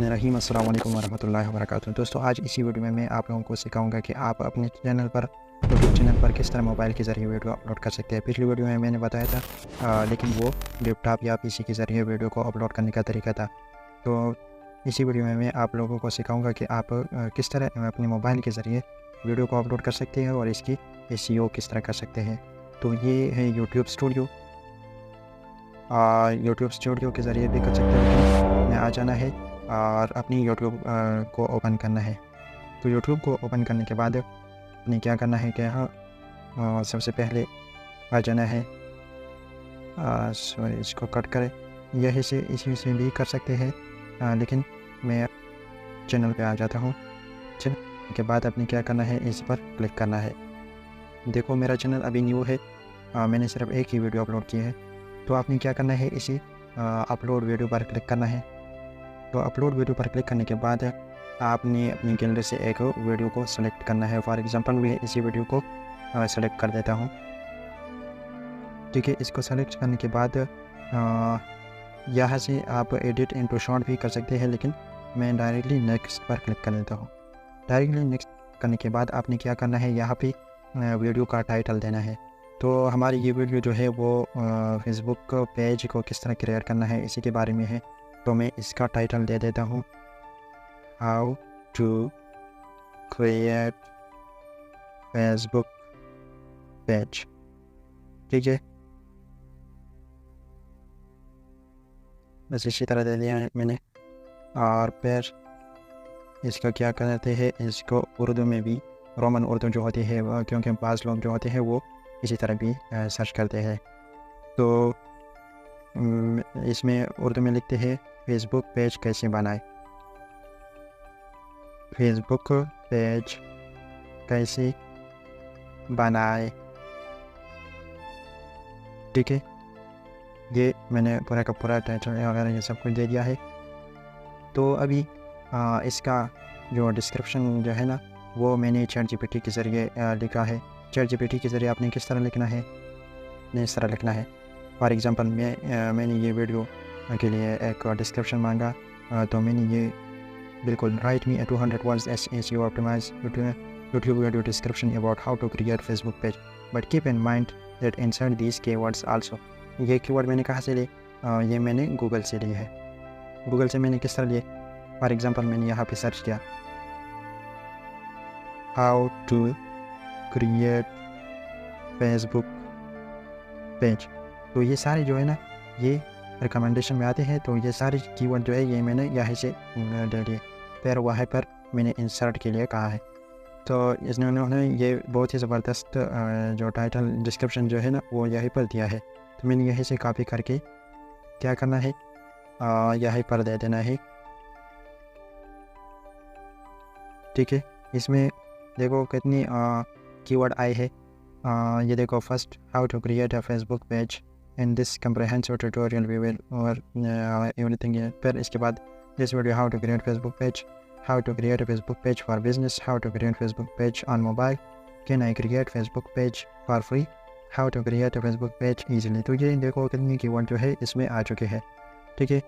बिस्मिल्लाहिर्रहमानिर्रहीम अस्सलाम वालेकुम वरहमतुल्लाहि वबरकातुहू। दोस्तों, आज इसी वीडियो में मैं आप लोगों को सिखाऊंगा कि आप अपने चैनल पर यूट्यूब चैनल पर किस तरह मोबाइल के ज़रिए वीडियो अपलोड कर सकते हैं। पिछली वीडियो में मैंने बताया था, लेकिन वो लैपटॉप या पीसी के ज़रिए वीडियो को अपलोड करने का तरीका था। तो इसी वीडियो में मैं आप लोगों को सिखाऊँगा कि आप किस तरह अपने मोबाइल के ज़रिए वीडियो को अपलोड कर सकते हैं और इसकी एसईओ किस तरह कर सकते हैं। तो ये है यूट्यूब स्टूडियो। यूट्यूब स्टूडियो के ज़रिए भी कर सकते हैं, लेकिन में आ जाना है और अपनी यूट्यूब को ओपन करना है। तो यूट्यूब को ओपन करने के बाद अपने क्या करना है कि यहाँ सबसे पहले आ जाना है। सॉरी, इसको कट करें। यही से इसी से भी कर सकते हैं, लेकिन मैं चैनल पे आ जाता हूँ। चैनल के बाद अपने क्या करना है, इस पर क्लिक करना है। देखो, मेरा चैनल अभी न्यू है, मैंने सिर्फ एक ही वीडियो अपलोड की है। तो आपने क्या करना है, इसी अपलोड वीडियो पर क्लिक करना है। तो अपलोड वीडियो पर क्लिक करने के बाद आपने अपनी गैलरी से एक वीडियो को सेलेक्ट करना है। फॉर एग्जांपल मैं इसी वीडियो को सेलेक्ट कर देता हूँ। ठीक है, इसको सेलेक्ट करने के बाद यहाँ से आप एडिट इनटू शॉर्ट भी कर सकते हैं, लेकिन मैं डायरेक्टली नेक्स्ट पर क्लिक कर देता हूँ। डायरेक्टली नेक्स्ट करने के बाद आपने क्या करना है, यहाँ पे वीडियो का टाइटल देना है। तो हमारी ये वीडियो जो है वो फेसबुक पेज को किस तरह क्रिएट करना है इसी के बारे में है। तो मैं इसका टाइटल दे देता हूँ, how to create Facebook page. ठीक है, बस इसी तरह दे दिया है मैंने। और फिर इसका क्या करते हैं, इसको उर्दू में भी, रोमन उर्दू जो होती है, क्योंकि बाज़ लोग जो होते हैं वो इसी तरह भी सर्च करते हैं। तो इसमें उर्दू में लिखते हैं फेसबुक पेज कैसे बनाए। फेसबुक पेज कैसे बनाए। ठीक है, ये मैंने पूरा का पूरा टाइटल वगैरह ये सब कुछ दे दिया है। तो अभी इसका जो डिस्क्रिप्शन जो है ना, वो मैंने चैट जीपीटी के ज़रिए लिखा है। चैट जीपीटी के ज़रिए आपने किस तरह लिखना है, इस तरह लिखना है। फॉर एग्ज़ाम्पल मैंने ये वीडियो के लिए एक डिस्क्रिप्शन मांगा, तो मैंने ये बिल्कुल right me 200 words SEO optimise YouTube video description about how to create Facebook page, but keep in mind that insert these keywords also. ये कीवर्ड मैंने कहाँ से लिए, ये मैंने गूगल से लिए है। गूगल से मैंने किस तरह लिए, फॉर एग्ज़ाम्पल मैंने यहाँ पे सर्च किया how to create Facebook page. तो ये सारे जो है ना, ये रिकमेंडेशन में आते हैं। तो ये सारे कीवर्ड जो है ये मैंने यहाँ से ले लिए, फिर वहाँ पर मैंने इंसर्ट के लिए कहा है। तो उन्होंने ये बहुत ही ज़बरदस्त जो टाइटल डिस्क्रिप्शन जो है ना वो यहीं पर दिया है। तो मैंने यहीं से कॉपी करके क्या करना है, यहीं पर दे देना है। ठीक है, इसमें देखो कितनी कीवर्ड आए हैं। ये देखो, first how to create a Facebook page in this comprehensive tutorial we will और एवरीथिंग। फिर इसके बाद this video how to create Facebook page, how to create a Facebook page for business, how to create Facebook page on mobile, can I create Facebook page for free, how to create a Facebook page easily. तो ये देखो कितनी keyword जो है इसमें आ चुके हैं। ठीक है,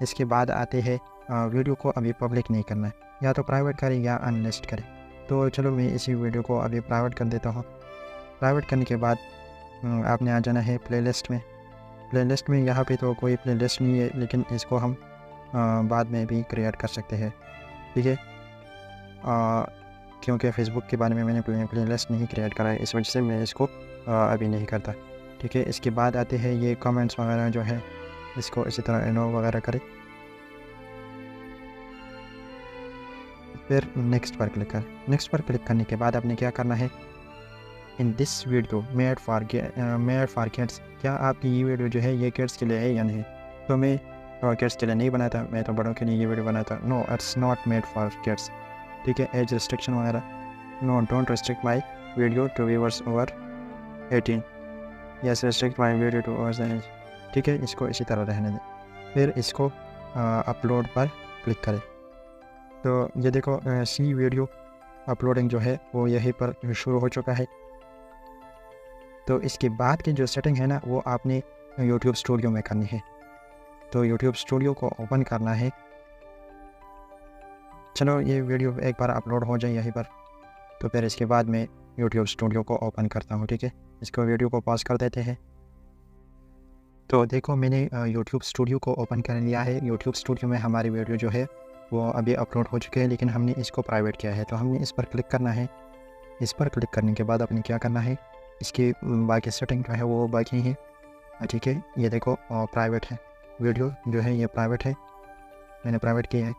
इसके बाद आते हैं वीडियो को अभी पब्लिक नहीं करना है, या तो प्राइवेट करें या अनलिस्ट करें। तो चलो मैं इसी वीडियो को अभी प्राइवेट कर देता हूँ। प्राइवेट करने के बाद आपने आ जाना है प्लेलिस्ट में। प्लेलिस्ट में यहाँ पे तो कोई प्लेलिस्ट नहीं है, लेकिन इसको हम बाद में भी क्रिएट कर सकते हैं। ठीक है, क्योंकि फ़ेसबुक के बारे में मैंने प्लेलिस्ट नहीं क्रिएट करा है, इस वजह से मैं इसको अभी नहीं करता। ठीक है, इसके बाद आते हैं ये कमेंट्स वगैरह जो है, इसको इसी तरह इनो वगैरह करें। फिर नेक्स्ट पर क्लिक करें। नेक्स्ट पर क्लिक करने के बाद आपने क्या करना है, in this video made for kids. क्या आपकी ये वीडियो जो है ये किड्स के लिए है या नहीं? तो मैं किड्स के लिए नहीं बनाता, मैं तो बड़ों के लिए ये वीडियो बनाता। No, it's not made for kids. ठीक है, एज रिस्ट्रिक्शन वगैरह, no, don't restrict my video to viewers over 18। Yes, restrict my video to over age. ठीक है, इसको इसी तरह रहने दें। फिर इसको अपलोड पर क्लिक करें। तो ये देखो, सी वीडियो अपलोडिंग जो है वो यहीं पर शुरू हो चुका है। तो इसके बाद की जो सेटिंग है ना, वो आपने यूट्यूब स्टूडियो में करनी है। तो यूट्यूब स्टूडियो को ओपन करना है। चलो ये वीडियो एक बार अपलोड हो जाए यहीं पर, तो फिर इसके बाद मैं यूट्यूब स्टूडियो को ओपन करता हूँ, ठीक है। इसको वीडियो को पॉज कर देते हैं। तो देखो मैंने यूट्यूब स्टूडियो को ओपन कर लिया है। यूट्यूब स्टूडियो में हमारी वीडियो जो है वो अभी अपलोड हो चुकी है, लेकिन हमने इसको प्राइवेट किया है, तो हमने इस पर क्लिक करना है। इस पर क्लिक करने के बाद आपने क्या करना है, इसकी बाकी सेटिंग जो है वो बाकी है, ठीक है। ये देखो प्राइवेट है, वीडियो जो है ये प्राइवेट है, मैंने प्राइवेट किया है।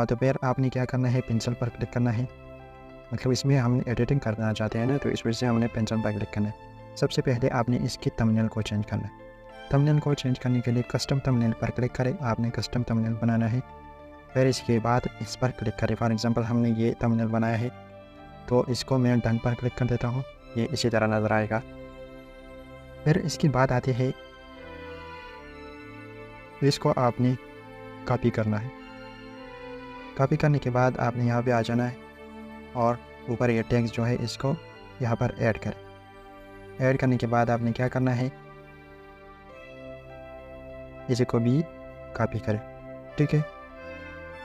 तो फिर आपने क्या करना है, पेंसिल पर क्लिक करना है। मतलब इसमें हम एडिटिंग करना चाहते हैं ना, तो इस वजह से हमने पेंसिल पर क्लिक करना है। सबसे पहले आपने इसकी थंबनेल को चेंज करना है। थंबनेल को चेंज करने के लिए कस्टम थंबनेल पर क्लिक करें, आपने कस्टम थंबनेल बनाना है। फिर इसके बाद इस पर क्लिक करें। फॉर एग्जांपल हमने ये थंबनेल बनाया है, तो इसको मैं डन पर क्लिक कर देता हूँ, ये इसी तरह नज़र आएगा। फिर इसकी बात आती है, इसको आपने कॉपी करना है। कॉपी करने के बाद आपने यहाँ पे आ जाना है और ऊपर ये टेक्स्ट जो है इसको यहाँ पर ऐड करें। ऐड करने के बाद आपने क्या करना है, इसी को भी कॉपी करें, ठीक है।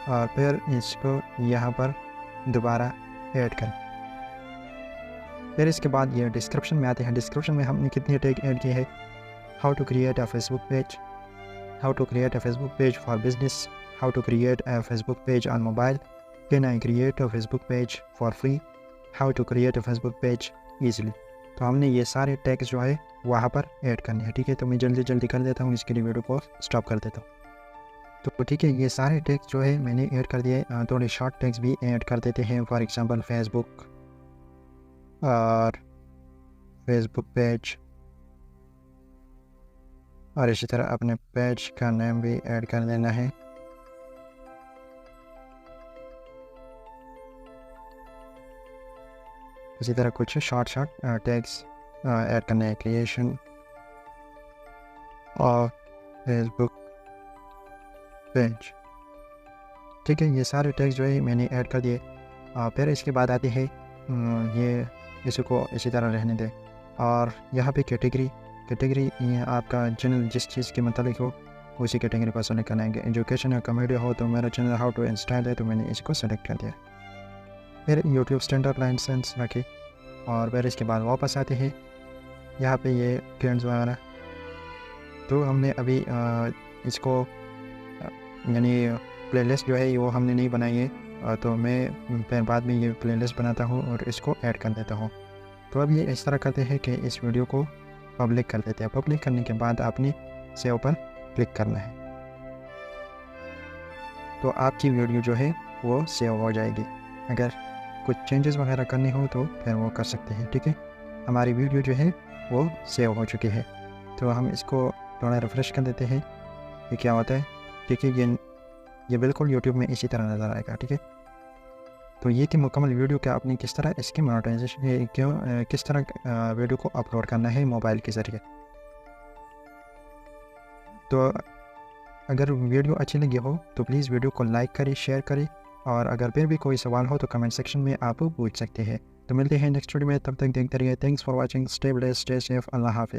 और फिर इसको यहाँ पर दोबारा ऐड करें। फिर इसके बाद ये डिस्क्रिप्शन में आते हैं। डिस्क्रिप्शन में हमने कितनी टैग ऐड की है, how to create a Facebook page, how to create a Facebook page for business, how to create a Facebook page on mobile, can I create a Facebook page for free, how to create a Facebook page easily. तो हमने ये सारे tags जो है वहाँ पर add करने हैं, ठीक है। तो मैं जल्दी जल्दी कर देता हूँ, इसके लिए वीडियो को स्टॉप कर देता हूँ। तो ठीक है, ये सारे टैग्स जो है मैंने ऐड कर दिए। थोड़े शॉर्ट टैग्स भी ऐड कर देते हैं, फॉर एग्जांपल फेसबुक और फेसबुक पेज, और इसी तरह अपने पेज का नाम भी ऐड कर देना है। इसी तरह कुछ शॉर्ट टैग्स ऐड करने हैं, क्रिएशन और फेसबुक पेज, ठीक है। ये सारे टैग्स जो है मैंने ऐड कर दिए। फिर इसके बाद आती है ये, इसी को इसी तरह रहने दें। और यहाँ पे कैटेगरी ये आपका चैनल जिस चीज़ के मतलब हो उसी कैटेगरी को सेलेक्ट करना है। एजुकेशन या कॉमेडी हो तो मेरा चैनल हाउ टू इंस्टाइल है, तो मैंने इसको सेलेक्ट कर दिया। फिर यूट्यूब स्टैंडर्ड लाइसेंस रखे और फिर इसके बाद वापस आते हैं यहाँ पे ये ट्रेंड्स वगैरह। तो हमने अभी इसको यानी प्लेलिस्ट जो है वो हमने नहीं बनाई है, तो मैं फिर बाद में ये प्लेलिस्ट बनाता हूँ और इसको ऐड कर देता हूँ। तो अब ये इस तरह करते हैं कि इस वीडियो को पब्लिक कर देते हैं। पब्लिक करने के बाद आपने सेव पर क्लिक करना है, तो आपकी वीडियो जो है वो सेव हो जाएगी। अगर कुछ चेंजेस वगैरह करने हो तो फिर वो कर सकते हैं, ठीक है। हमारी वीडियो जो है वो सेव हो चुकी है। तो हम इसको थोड़ा रिफ्रेश कर देते हैं, ये क्या होता है, ठीक है। ये बिल्कुल यूट्यूब में इसी तरह नज़र आएगा, ठीक है। तो ये थी मुकम्मल वीडियो कि आपने किस तरह इसकी मोनेटाइजेशन किस तरह वीडियो को अपलोड करना है मोबाइल के ज़रिए। तो अगर वीडियो अच्छी लगी हो तो प्लीज़ वीडियो को लाइक करें, शेयर करें, और अगर फिर भी कोई सवाल हो तो कमेंट सेक्शन में आप पूछ सकते हैं। तो मिलते हैं नेक्स्ट वीडियो में, तब तक देखते रहिए। Thanks for watching, stay blessed, stay safe, अल्लाह हाफिज़।